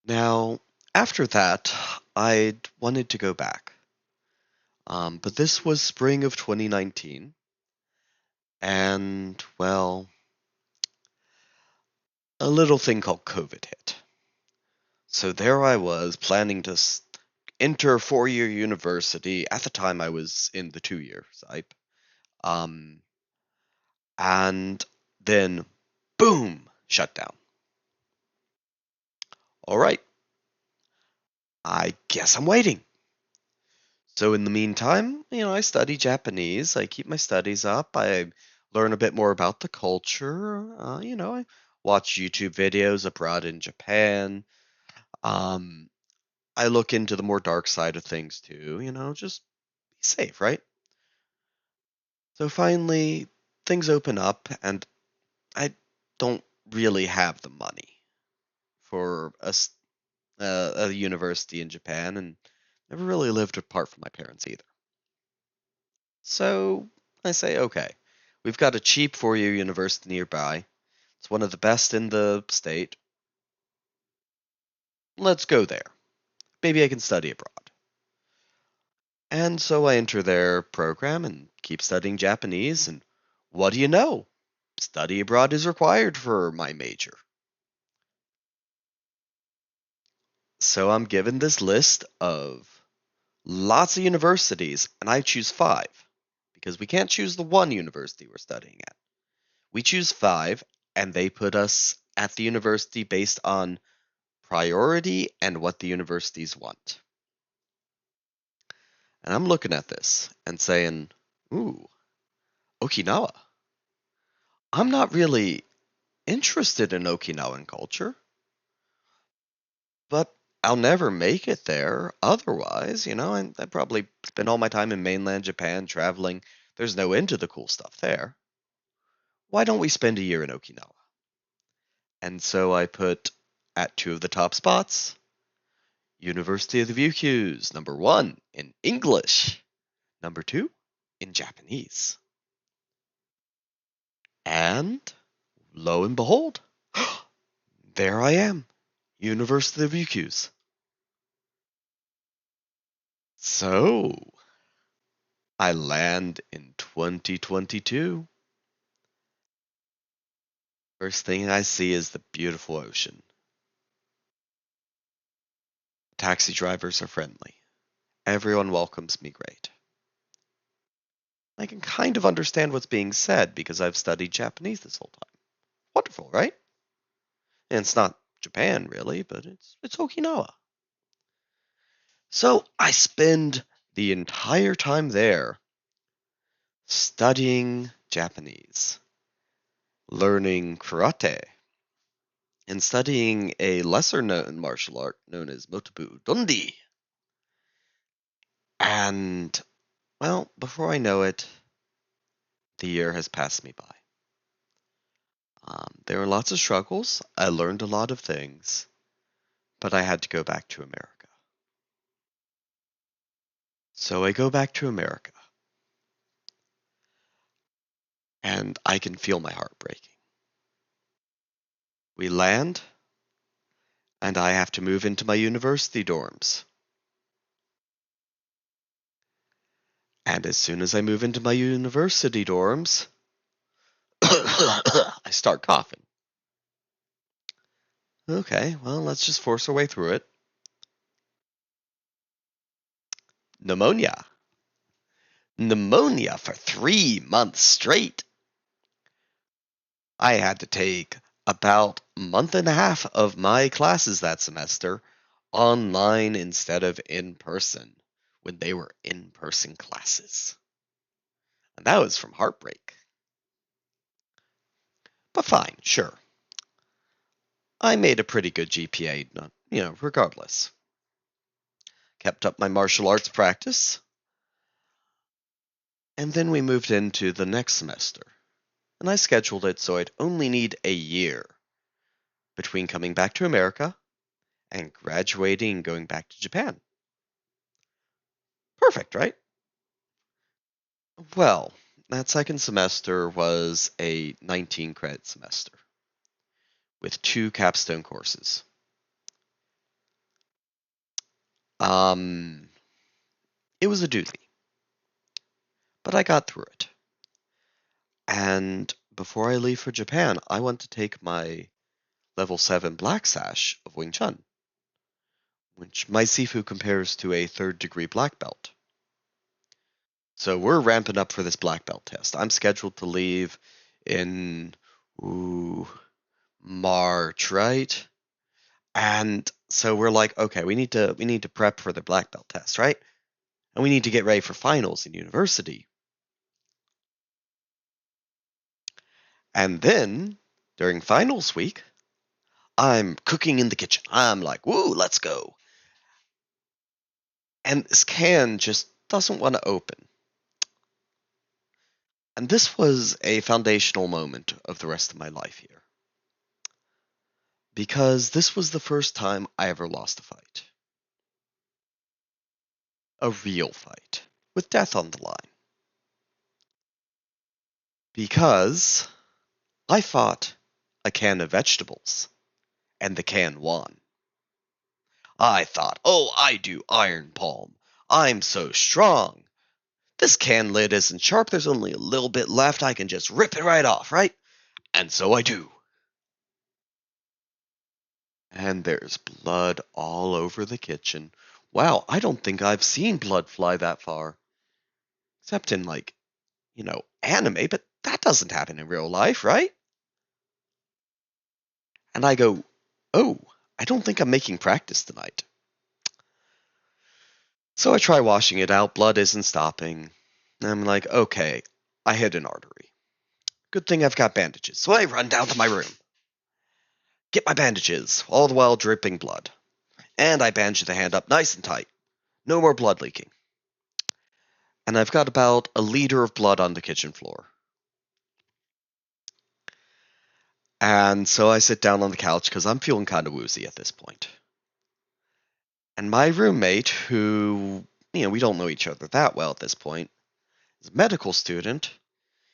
Now, after that, I wanted to go back. But this was spring of 2019, and, well, a little thing called COVID hit. So there I was planning to enter four-year university. At the time, I was in the two-year type. Um, and then, boom, shut down. All right, I guess I'm waiting. So in the meantime, I study Japanese. I keep my studies up. I learn a bit more about the culture. I watch YouTube videos abroad in Japan. Um, I look into the more dark side of things too. Just be safe, right? So finally, things open up, and I don't really have the money for a university in Japan, and never really lived apart from my parents either. So I say, okay, we've got a cheap four-year university nearby. It's one of the best in the state. Let's go there. Maybe I can study abroad. And so I enter their program and keep studying Japanese, and what do you know? Study abroad is required for my major. So I'm given this list of lots of universities, and I choose five because we can't choose the one university we're studying at. We choose five, and they put us at the university based on priority and what the universities want. And I'm looking at this and saying, ooh, Okinawa. I'm not really interested in Okinawan culture, but I'll never make it there otherwise, I probably spend all my time in mainland Japan traveling. There's no end to the cool stuff there. Why don't we spend a year in Okinawa? And so I put at two of the top spots University of the Ryukyus, number one in English, number two in Japanese. And lo and behold, there I am, University of Ryukyus. So I land in 2022. First thing I see is the beautiful ocean. Taxi drivers are friendly. Everyone welcomes me great. I can kind of understand what's being said because I've studied Japanese this whole time. Wonderful, right? And it's not Japan really, but it's Okinawa. So I spend the entire time there studying Japanese, learning karate, and studying a lesser known martial art known as Motobu Dondi. And, well, before I know it, the year has passed me by. There were lots of struggles. I learned a lot of things, but I had to go back to America. So I go back to America, and I can feel my heart breaking. We land, and I have to move into my university dorms. And as soon as I move into my university dorms, I start coughing. Okay, well, let's just force our way through it. Pneumonia. Pneumonia for 3 months straight. I had to take about a month and a half of my classes that semester online instead of in person when they were in person classes. And that was from heartbreak. But fine, sure. I made a pretty good GPA, regardless. Kept up my martial arts practice. And then we moved into the next semester. And I scheduled it so I'd only need a year between coming back to America and graduating and going back to Japan. Perfect, right? Well, that second semester was a 19 credit semester with two capstone courses. Um, it was a doozy, but I got through it. And before I leave for Japan, I want to take my level 7 Black Sash of Wing Chun, which my Sifu compares to a third degree black belt. So we're ramping up for this black belt test. I'm scheduled to leave in March, right? And so we're like, okay, we need to prep for the black belt test, right? And we need to get ready for finals in university. And then during finals week, I'm cooking in the kitchen. I'm like, woo, let's go. And this can just doesn't want to open. And this was a foundational moment of the rest of my life here. Because this was the first time I ever lost a fight. A real fight. With death on the line. Because I fought a can of vegetables. And the can won. I thought, oh, I do iron palm. I'm so strong. This can lid isn't sharp. There's only a little bit left. I can just rip it right off, right? And so I do. And there's blood all over the kitchen. Wow, I don't think I've seen blood fly that far. Except in, like, anime, but that doesn't happen in real life, right? And I go, oh, I don't think I'm making practice tonight. So I try washing it out. Blood isn't stopping. And I'm like, okay, I hit an artery. Good thing I've got bandages. So I run down to my room. Get my bandages, all the while dripping blood. And I bandage the hand up nice and tight. No more blood leaking. And I've got about a liter of blood on the kitchen floor. And so I sit down on the couch because I'm feeling kind of woozy at this point. And my roommate, who, we don't know each other that well at this point, is a medical student.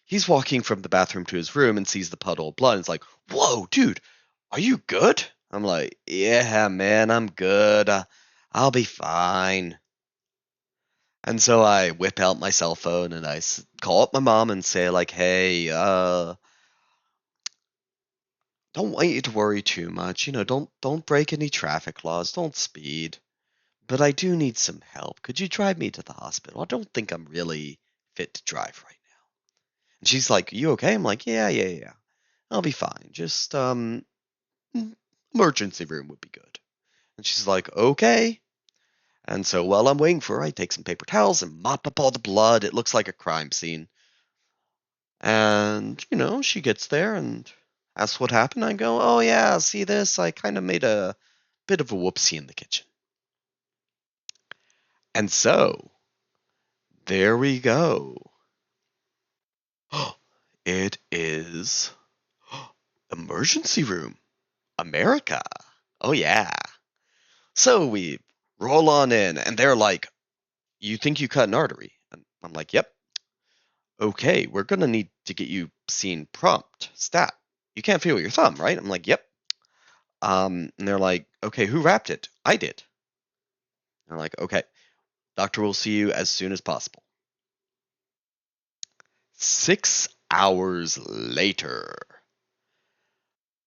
He's walking from the bathroom to his room and sees the puddle of blood and is like, whoa, dude, are you good? I'm like, yeah, man, I'm good. I'll be fine. And so I whip out my cell phone and I call up my mom and say, like, hey, don't want you to worry too much. Don't break any traffic laws. Don't speed. But I do need some help. Could you drive me to the hospital? I don't think I'm really fit to drive right now. And she's like, you okay? I'm like, yeah. I'll be fine. Just, emergency room would be good. And she's like, okay. And so while I'm waiting for her, I take some paper towels and mop up all the blood. It looks like a crime scene. And, she gets there and asks what happened. I go, oh yeah, see this? I kind of made a bit of a whoopsie in the kitchen. And so, there we go. It is emergency room. America. Oh yeah. So we roll on in and they're like, you think you cut an artery? And I'm like, yep. Okay, we're going to need to get you seen prompt. Stat. You can't feel your thumb, right? I'm like, yep. And they're like, okay, who wrapped it? I did. And they're like, okay, doctor will see you as soon as possible. 6 hours later.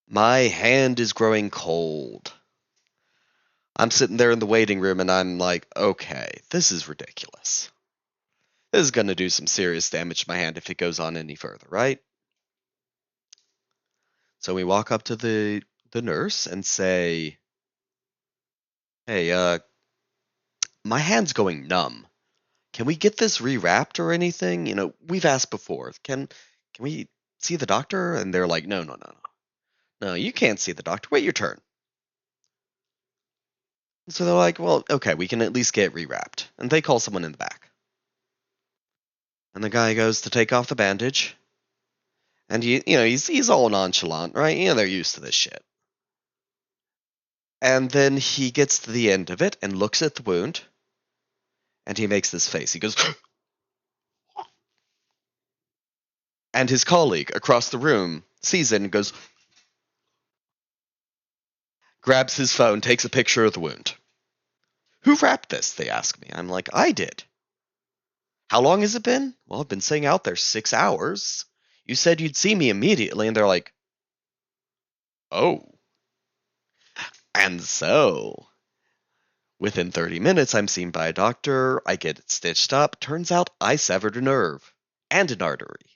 My hand is growing cold. I'm sitting there in the waiting room and I'm like, okay, this is ridiculous. This is going to do some serious damage to my hand if it goes on any further, right? So we walk up to the nurse and say, hey, my hand's going numb. Can we get this rewrapped or anything? We've asked before. Can we see the doctor? And they're like, no. No, you can't see the doctor. Wait your turn. So they're like, well, okay, we can at least get rewrapped. And they call someone in the back. And the guy goes to take off the bandage. And he's all nonchalant, right? They're used to this shit. And then he gets to the end of it and looks at the wound. And he makes this face. He goes, and his colleague across the room sees it and goes, grabs his phone, takes a picture of the wound. Who wrapped this? They ask me. I'm like, I did. How long has it been? Well, I've been sitting out there 6 hours. You said you'd see me immediately, and they're like, oh. And so, within 30 minutes, I'm seen by a doctor. I get it stitched up. Turns out I severed a nerve and an artery.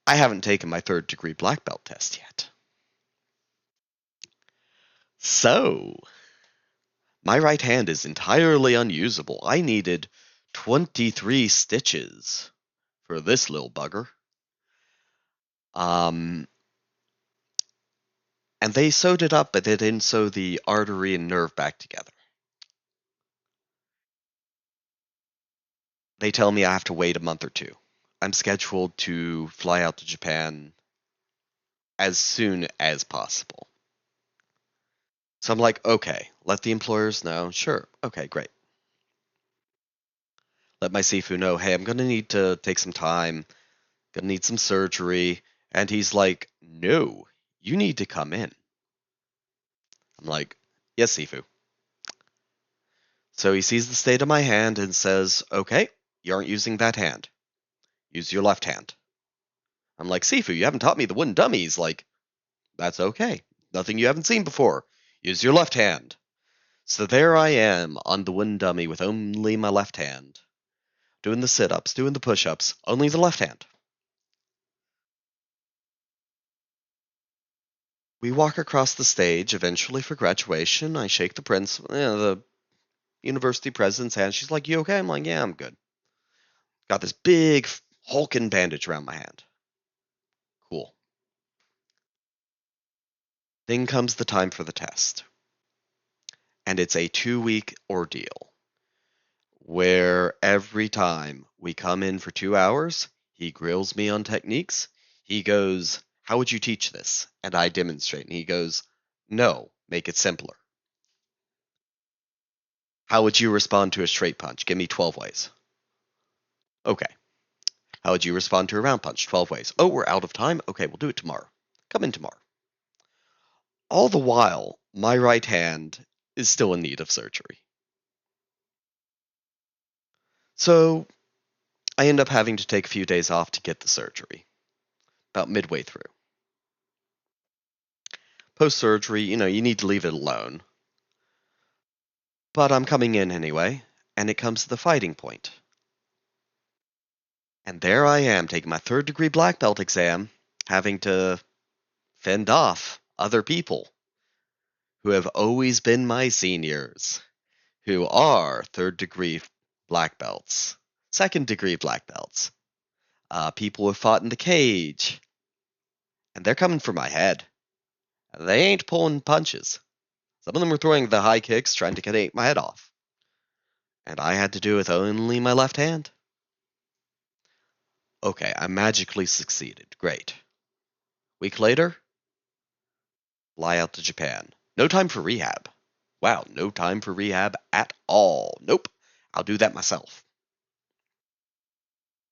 I haven't taken my 3rd-degree black belt test yet. So, my right hand is entirely unusable. I needed 23 stitches for this little bugger. And they sewed it up, but they didn't sew the artery and nerve back together. They tell me I have to wait a month or two. I'm scheduled to fly out to Japan as soon as possible. So I'm like, okay, let the employers know. Sure, okay, great. Let my Sifu know, hey, I'm going to need to take some time, going to need some surgery. And he's like, no, you need to come in. I'm like, yes, Sifu. So he sees the state of my hand and says, okay, you aren't using that hand. Use your left hand. I'm like, Sifu, you haven't taught me the wooden dummy. He's like, that's okay. Nothing you haven't seen before. Use your left hand. So there I am on the wooden dummy with only my left hand. Doing the sit-ups, doing the push-ups, only the left hand. We walk across the stage, eventually for graduation. I shake the university president's hand. She's like, you okay? I'm like, yeah, I'm good. Got this big hulking bandage around my hand. Cool. Then comes the time for the test. And it's a 2-week ordeal where every time we come in for 2 hours, he grills me on techniques. He goes, how would you teach this? And I demonstrate. And he goes, no, make it simpler. How would you respond to a straight punch? Give me 12 ways. Okay. How would you respond to a round punch? 12 ways. Oh, we're out of time? Okay, we'll do it tomorrow. Come in tomorrow. All the while, my right hand is still in need of surgery. So I end up having to take a few days off to get the surgery, about midway through. Post-surgery, you need to leave it alone. But I'm coming in anyway, and it comes to the fighting point. And there I am, taking my 3rd-degree black belt exam, having to fend off other people who have always been my seniors, who are 3rd-degree black belts, 2nd-degree black belts, people who have fought in the cage, and they're coming for my head. They ain't pulling punches. Some of them were throwing the high kicks, trying to get my head off. And I had to do it with only my left hand. Okay, I magically succeeded. Great. Week later, fly out to Japan. No time for rehab. Wow, no time for rehab at all. Nope, I'll do that myself.